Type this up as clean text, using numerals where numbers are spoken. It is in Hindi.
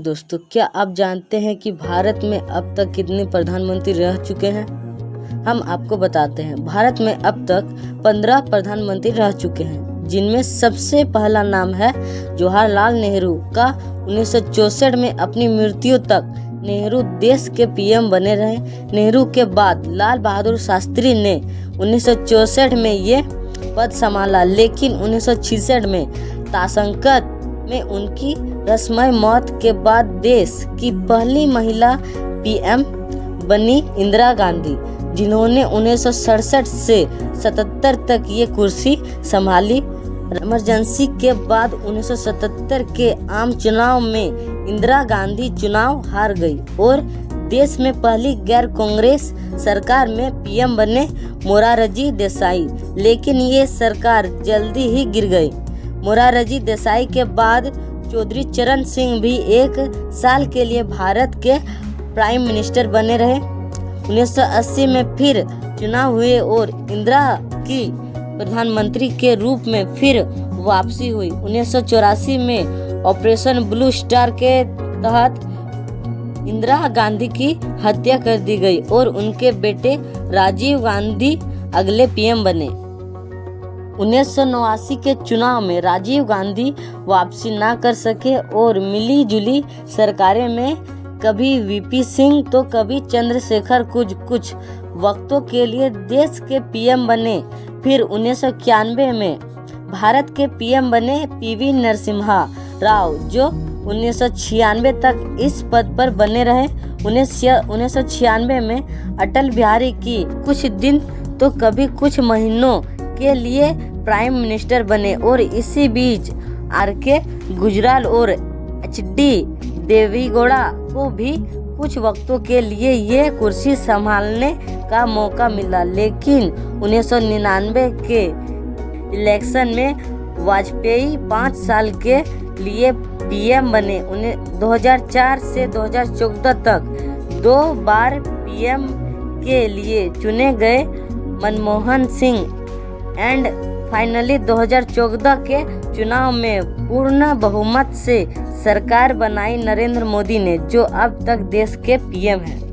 दोस्तों, क्या आप जानते हैं कि भारत में अब तक कितने प्रधानमंत्री रह चुके हैं? हम आपको बताते हैं। भारत में अब तक 15 प्रधानमंत्री रह चुके हैं, जिनमें सबसे पहला नाम है जवाहरलाल नेहरू का। 1964 में अपनी मृत्यु तक नेहरू देश के पीएम बने रहे। नेहरू के बाद लाल बहादुर शास्त्री ने 1964 में ये पद संभाला, लेकिन 1966 में ताशकंद में उनकी रस्मय मौत के बाद देश की पहली महिला पीएम बनी इंदिरा गांधी, जिन्होंने 1967 से 77 तक ये कुर्सी संभाली। इमरजेंसी के बाद 1977 के आम चुनाव में इंदिरा गांधी चुनाव हार गई और देश में पहली गैर कांग्रेस सरकार में पीएम बने मोरारजी देसाई, लेकिन ये सरकार जल्दी ही गिर गई। मोरारजी देसाई के बाद चौधरी चरण सिंह भी 1 साल के लिए भारत के प्राइम मिनिस्टर बने रहे। 1980 में फिर चुनाव हुए और इंदिरा की प्रधानमंत्री के रूप में फिर वापसी हुई। 1984 में ऑपरेशन ब्लू स्टार के तहत इंदिरा गांधी की हत्या कर दी गई और उनके बेटे राजीव गांधी अगले पीएम बने। 1989 के चुनाव में राजीव गांधी वापसी ना कर सके और मिली जुली सरकारें में कभी वीपी सिंह तो कभी चंद्रशेखर कुछ वक्तों के लिए देश के पीएम बने। फिर 1991 में भारत के पीएम बने पीवी नरसिम्हा राव, जो 1996 तक इस पद पर बने रहे। 1996 में अटल बिहारी की कुछ दिन तो कभी कुछ महीनों के लिए प्राइम मिनिस्टर बने और इसी बीच आरके गुजराल और एचडी देवेगौड़ा को भी कुछ वक्तों के लिए ये कुर्सी संभालने का मौका मिला, लेकिन 1999 के इलेक्शन में वाजपेयी 5 साल के लिए पीएम बने। 2004 से 2014 तक 2 बार पीएम के लिए चुने गए मनमोहन सिंह एंड फाइनली 2014 के चुनाव में पूर्ण बहुमत से सरकार बनाई नरेंद्र मोदी ने, जो अब तक देश के पीएम हैं।